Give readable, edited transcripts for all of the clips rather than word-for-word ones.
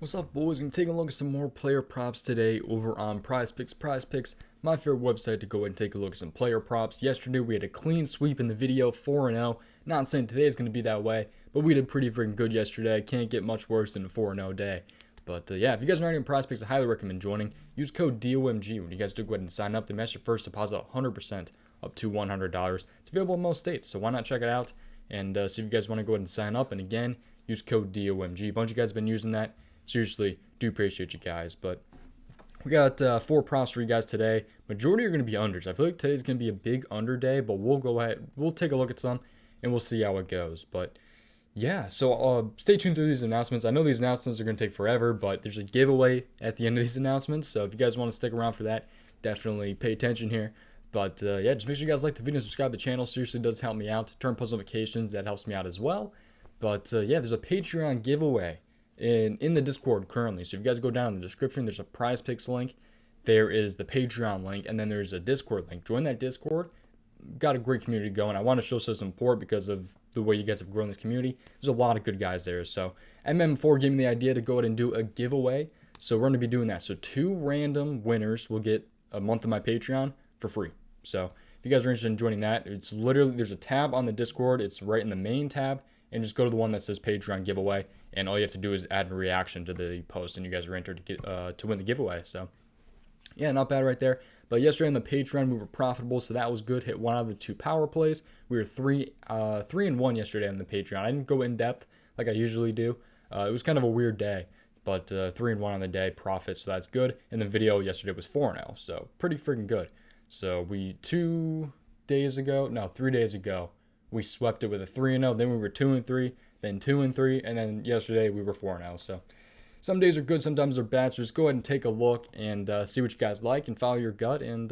What's up, boys? Gonna take a look at some more player props today over on Prize Picks. Prize Picks, my favorite website to go ahead and take a look at some player props. Yesterday we had a clean sweep in the video, 4-0. Not saying today is gonna be that way, but we did pretty freaking good yesterday. Can't get much worse than a 4-0 day. But yeah, if you guys are already in Prize Picks, I highly recommend joining. Use code DOMG when you guys do go ahead and sign up. They match your first deposit 100% up to $100. It's available in most states, so why not check it out and see if you guys want to go ahead and sign up. And again, use code DOMG. A bunch of you guys have been using that. Seriously, do appreciate you guys. But we got 4 props for you guys today. Majority are going to be unders. I feel like today's going to be a big under day, but we'll go ahead, we'll take a look at some and we'll see how it goes. But yeah, so stay tuned through these announcements. I know these announcements are going to take forever, but there's a giveaway at the end of these announcements. So if you guys want to stick around for that, definitely pay attention here. But yeah, just make sure you guys like the video and subscribe to the channel. Seriously does help me out. Turn post notifications, that helps me out as well. But yeah, there's a Patreon giveaway in the Discord currently. So if you guys go down in the description, there's a Prize Picks link. There is the Patreon link, and then there's a Discord link. Join that Discord. Got a great community going. I want to show some support because of the way you guys have grown this community. There's a lot of good guys there. So MM4 gave me the idea to go ahead and do a giveaway. So we're going to be doing that. So 2 random winners will get a month of my Patreon for free. So if you guys are interested in joining that, it's literally, there's a tab on the Discord. It's right in the main tab. And just go to the one that says Patreon giveaway, and all you have to do is add a reaction to the post, and you guys are entered to get to win the giveaway. So yeah, not bad right there. But yesterday on the Patreon we were profitable, so that was good. Hit 1 out of the 2 power plays. We were 3-1 yesterday on the Patreon. I didn't go in depth like I usually do. It was kind of a weird day, but 3-1 on the day, profit, so that's good. And the video yesterday was 4-0, so pretty freaking good. So we 3 days ago, we swept it with a 3-0. Then we were 2-3, then 2-3, and then yesterday we were 4-0. So some days are good, sometimes they're bad. So just go ahead and take a look and see what you guys like and follow your gut. And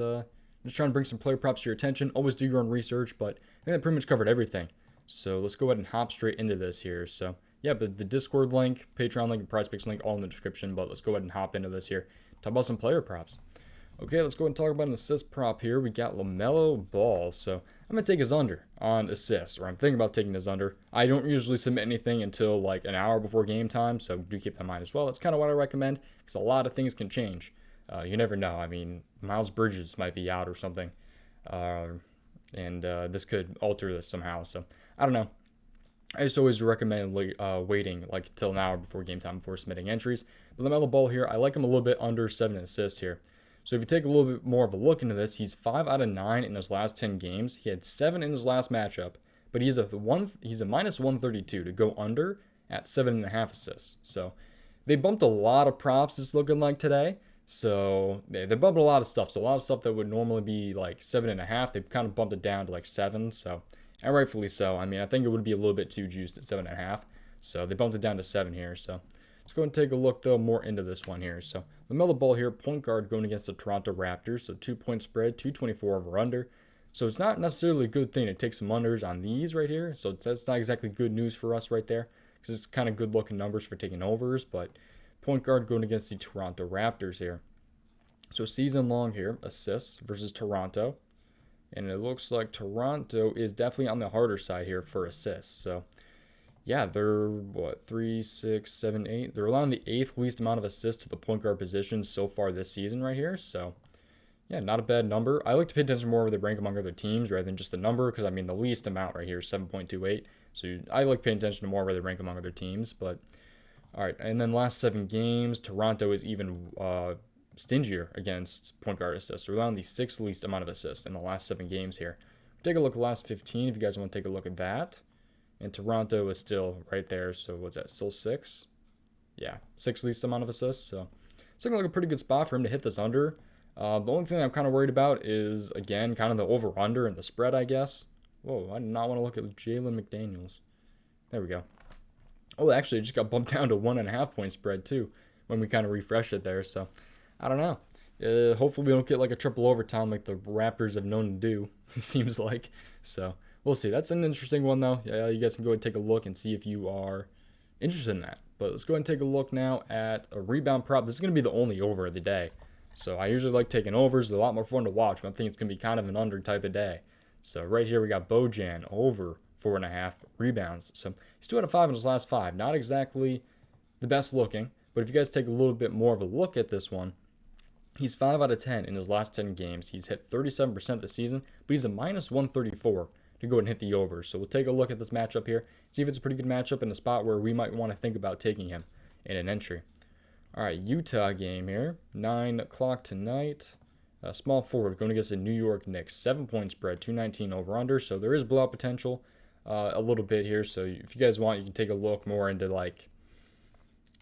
just trying to bring some player props to your attention. Always do your own research, but I think that pretty much covered everything. So let's go ahead and hop straight into this here. So yeah, but the Discord link, Patreon link, and Prize Picks link all in the description. But let's go ahead and hop into this here. Talk about some player props. Okay, let's go ahead and talk about an assist prop here. We got LaMelo Ball. So I'm going to take his under on assists, or I'm thinking about taking his under. I don't usually submit anything until like an hour before game time, so do keep that in mind as well. That's kind of what I recommend, because a lot of things can change. You never know. I mean, Miles Bridges might be out or something, and this could alter this somehow. So I don't know. I just always recommend waiting like until an hour before game time before submitting entries. But LaMelo Ball here, I like him a little bit under 7 assists here. So if you take a little bit more of a look into this, he's 5 out of 9 in his last 10 games. He had 7 in his last matchup, but he's a minus 132 to go under at 7.5 assists. So they bumped a lot of props, it's looking like today. So they bumped a lot of stuff. So a lot of stuff that would normally be like 7.5, they kind of bumped it down to like 7. So, and rightfully so. I mean, I think it would be a little bit too juiced at 7.5. So they bumped it down to 7 here. So let's go and take a look though more into this one here. So LaMelo Ball here, point guard going against the Toronto Raptors. So 2-point spread, 224 over under. So it's not necessarily a good thing to take some unders on these right here. So that's not exactly good news for us right there, because it's kind of good looking numbers for taking overs. But point guard going against the Toronto Raptors here. So season long here, assists versus Toronto. And it looks like Toronto is definitely on the harder side here for assists. So yeah, they're 3, 6, 7, 8. They're allowing the 8th least amount of assists to the point guard position so far this season right here. So yeah, not a bad number. I like to pay attention more where they rank among other teams rather than just the number, because I mean the least amount right here is 7.28. So I like paying attention to more where they rank among other teams. But all right, and then last 7 games, Toronto is even stingier against point guard assists. They're allowing the 6th least amount of assists in the last 7 games here. Take a look at the last 15 if you guys want to take a look at that. And Toronto is still right there. So what's that? Still 6? Yeah, 6th least amount of assists. So it's looking like a pretty good spot for him to hit this under. The only thing I'm kind of worried about is, again, kind of the over-under and the spread, I guess. Whoa, I did not want to look at Jalen McDaniels. There we go. Oh, actually, it just got bumped down to 1.5 point spread, too, when we kind of refreshed it there. So I don't know. Hopefully we don't get like a triple overtime like the Raptors have known to do, it seems like. So we'll see. That's an interesting one, though. You guys can go and take a look and see if you are interested in that. But let's go ahead and take a look now at a rebound prop. This is going to be the only over of the day. So I usually like taking overs. They're a lot more fun to watch, but I think it's going to be kind of an under type of day. So right here we got Bojan over 4.5 rebounds. So he's 2 out of 5 in his last 5. Not exactly the best looking, But if you guys take a little bit more of a look at this one, he's 5 out of 10 in his last 10 games. He's hit 37% this season, but he's a minus 134 to go ahead and hit the over. So we'll take a look at this matchup here, see if it's a pretty good matchup in a spot where we might want to think about taking him in an entry. All right, Utah game here, 9 o'clock tonight. Small forward going against the New York Knicks, 7-point spread, 219 over under. So there is blowout potential a little bit here. So if you guys want, you can take a look more into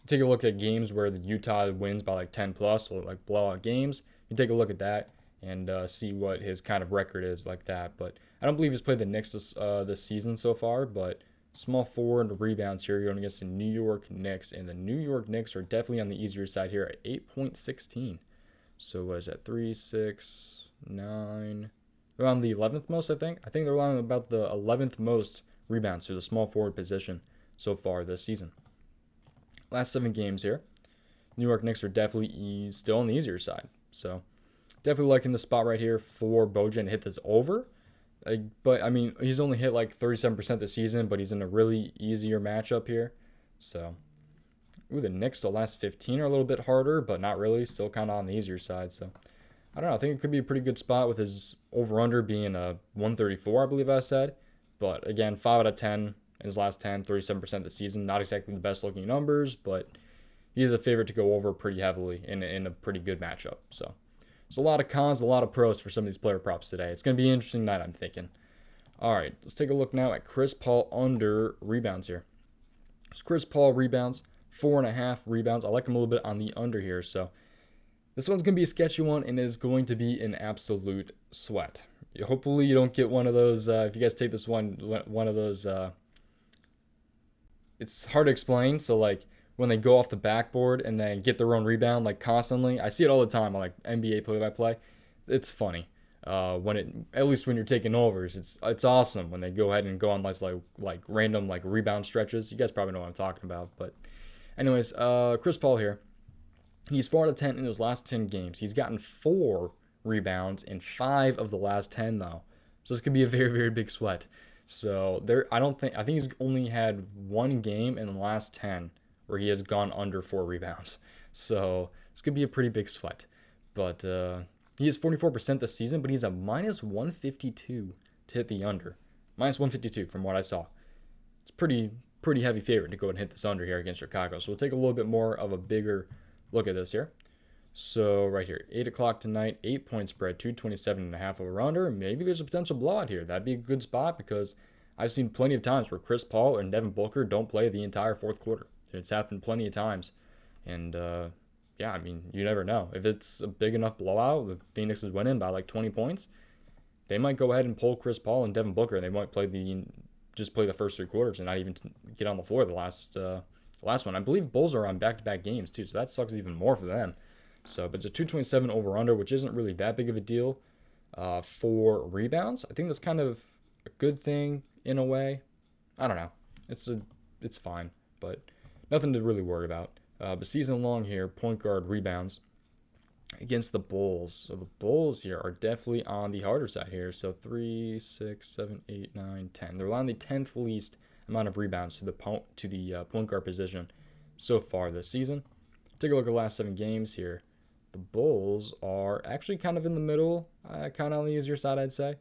take a look at games where the Utah wins by like 10 plus, or like blowout games. You can take a look at that and see what his kind of record is like that. But I don't believe he's played the Knicks this season so far, but small forward and rebounds here going against the New York Knicks, and the New York Knicks are definitely on the easier side here at 8.16. So what is that? 3, 6, 9. They're on the 11th most, I think. I think they're on about the 11th most rebounds to the small forward position so far this season. Last 7 games here, New York Knicks are definitely still on the easier side. So definitely liking the spot right here for Bojan to hit this over. But, I mean, he's only hit like 37% this season, but he's in a really easier matchup here. So, the Knicks, the last 15 are a little bit harder, but not really. Still kind of on the easier side. So, I don't know. I think it could be a pretty good spot with his over-under being a 134, I believe I said. But, again, 5 out of 10 in his last 10, 37% this season. Not exactly the best-looking numbers, but he is a favorite to go over pretty heavily in a pretty good matchup. So, a lot of cons, a lot of pros for some of these player props today. It's going to be an interesting night, I'm thinking. All right, let's take a look now at Chris Paul under rebounds here. So Chris Paul rebounds, 4.5 rebounds. I like him a little bit on the under here. So this one's going to be a sketchy one and is going to be an absolute sweat. Hopefully you don't get one of those, if you guys take this one of those, it's hard to explain. So like, when they go off the backboard and then get their own rebound, like constantly. I see it all the time on like NBA play-by-play. It's funny. At least when you're taking overs, it's awesome when they go ahead and go on like random like rebound stretches. You guys probably know what I'm talking about. But anyways, Chris Paul here. He's 4 out of 10 in his last 10 games. He's gotten 4 rebounds in 5 of the last 10 though. So this could be a very, very big sweat. So I think he's only had 1 game in the last 10 where he has gone under 4 rebounds. So this could be a pretty big sweat. But he is 44% this season, but he's a minus 152 to hit the under. Minus 152 from what I saw. It's pretty heavy favorite to go and hit this under here against Chicago. So we'll take a little bit more of a bigger look at this here. So right here, 8 o'clock tonight, 8-point spread, 227.5 over under. Maybe there's a potential blowout here. That'd be a good spot because I've seen plenty of times where Chris Paul and Devin Booker don't play the entire fourth quarter. It's happened plenty of times. And, yeah, I mean, you never know. If it's a big enough blowout, if Phoenix is winning by like 20 points, they might go ahead and pull Chris Paul and Devin Booker, and they might just play the first 3 quarters and not even get on the floor the last one. I believe Bulls are on back-to-back games, too, so that sucks even more for them. So, but it's a 227 over-under, which isn't really that big of a deal for rebounds. I think that's kind of a good thing in a way. I don't know. It's fine, but nothing to really worry about. But season long here, point guard rebounds against the Bulls. So the Bulls here are definitely on the harder side here. So 3, 6, 7, 8, 9, 10. They're on the 10th least amount of rebounds to the point guard position so far this season. Take a look at the last 7 games here. The Bulls are actually kind of in the middle, kind of on the easier side, I'd say.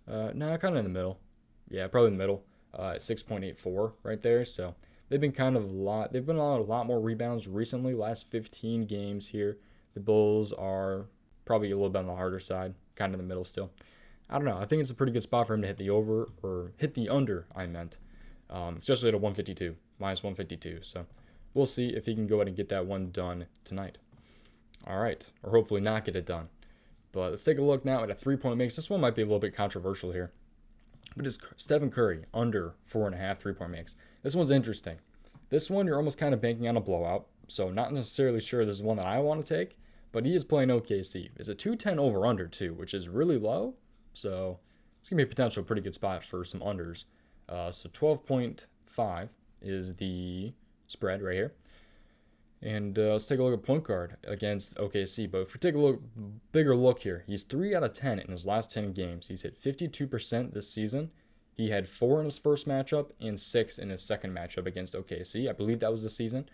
No, kind of in the middle. Yeah, probably in the middle. 6.84 right there. So they've been a lot more rebounds recently. Last 15 games here, the Bulls are probably a little bit on the harder side, kind of in the middle still. I don't know. I think it's a pretty good spot for him to hit the over or hit the under. I meant, especially at a 152, minus 152. So we'll see if he can go ahead and get that one done tonight. All right, or hopefully not get it done. But let's take a look now at a 3-point makes. This one might be a little bit controversial here. But it's Stephen Curry under 4.5 3-point makes. This one's interesting. This one you're almost kind of banking on a blowout. So not necessarily sure this is one that I want to take. But he is playing OKC. It's a 210 over under too, which is really low. So it's going to be a potential pretty good spot for some unders. So 12.5 is the spread right here. And let's take a look at point guard against OKC. But if we take a bigger look here, he's 3 out of 10 in his last 10 games. He's hit 52% this season. He had 4 in his first matchup and 6 in his second matchup against OKC. I believe that was the season.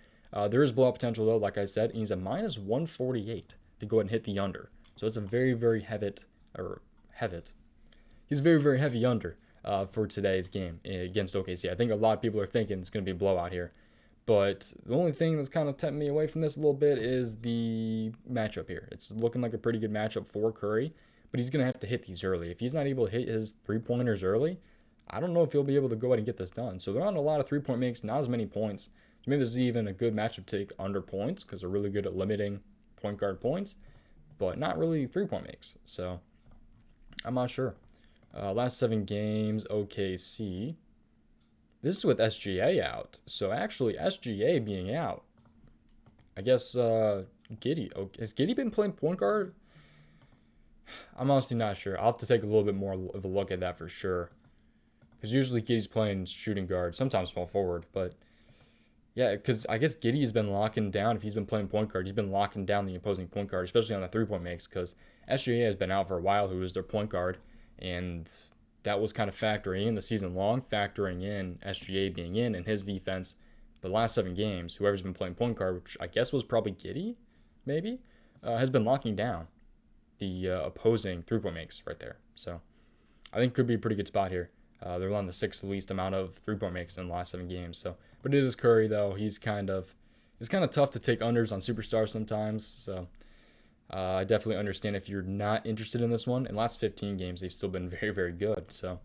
There is blowout potential though, like I said, and he's a minus 148 to go ahead and hit the under. So it's a very, very heavy, he's very, very heavy under for today's game against OKC. I think a lot of people are thinking it's going to be a blowout here. But the only thing that's kind of tempting me away from this a little bit is the matchup here. It's looking like a pretty good matchup for Curry, but he's going to have to hit these early. If he's not able to hit his three-pointers early, I don't know if he'll be able to go ahead and get this done. So they're on a lot of three-point makes, not as many points. So maybe this is even a good matchup to take under points because they're really good at limiting point guard points, but not really three-point makes. So I'm not sure. Last 7 games, OKC. This is with SGA out. So actually, SGA being out, I guess Giddey. Has Giddey been playing point guard? I'm honestly not sure. I'll have to take a little bit more of a look at that for sure. Because usually Giddey's playing shooting guard, sometimes small forward. But yeah, because I guess Giddey's been locking down. If he's been playing point guard, he's been locking down the opposing point guard, especially on the three-point makes. Because SGA has been out for a while, who was their point guard. And that was kind of factoring in the season long, factoring in SGA being in and his defense. The last 7 games, whoever's been playing point guard, which I guess was probably Giddey, maybe, has been locking down the opposing three-point makes right there. So I think could be a pretty good spot here. They're on the 6th least amount of three-point makes in the last 7 games. So, but it is Curry though. It's kind of tough to take unders on superstars sometimes. So I definitely understand if you're not interested in this one. In the last 15 games, they've still been very, very good. So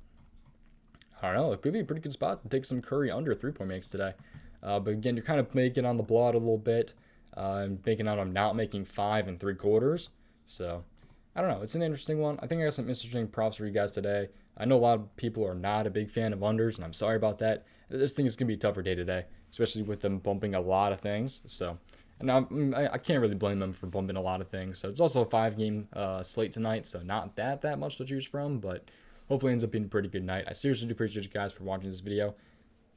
I don't know. It could be a pretty good spot to take some Curry under three-point makes today. But again, you're kind of making on the blowout a little bit. And making out on not making 5 3/4. So I don't know. It's an interesting one. I think I got some interesting props for you guys today. I know a lot of people are not a big fan of unders, and I'm sorry about that. This thing is going to be a tougher day today, especially with them bumping a lot of things. So, and I can't really blame them for bumping a lot of things. So it's also a 5-game slate tonight, so not that much to choose from, but hopefully it ends up being a pretty good night. I seriously do appreciate you guys for watching this video.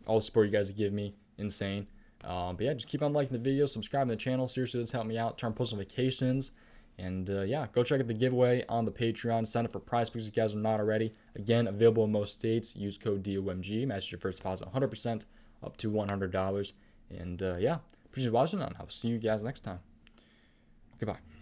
All the support you guys give me, insane. But yeah, just keep on liking the video, subscribing to the channel. Seriously, it's helped me out. Turn post notifications. And yeah, go check out the giveaway on the Patreon. Sign up for prizepicks if you guys are not already. Again, available in most states. Use code DOMG. Match your first deposit 100% up to $100. And yeah, appreciate watching, and I'll see you guys next time. Goodbye.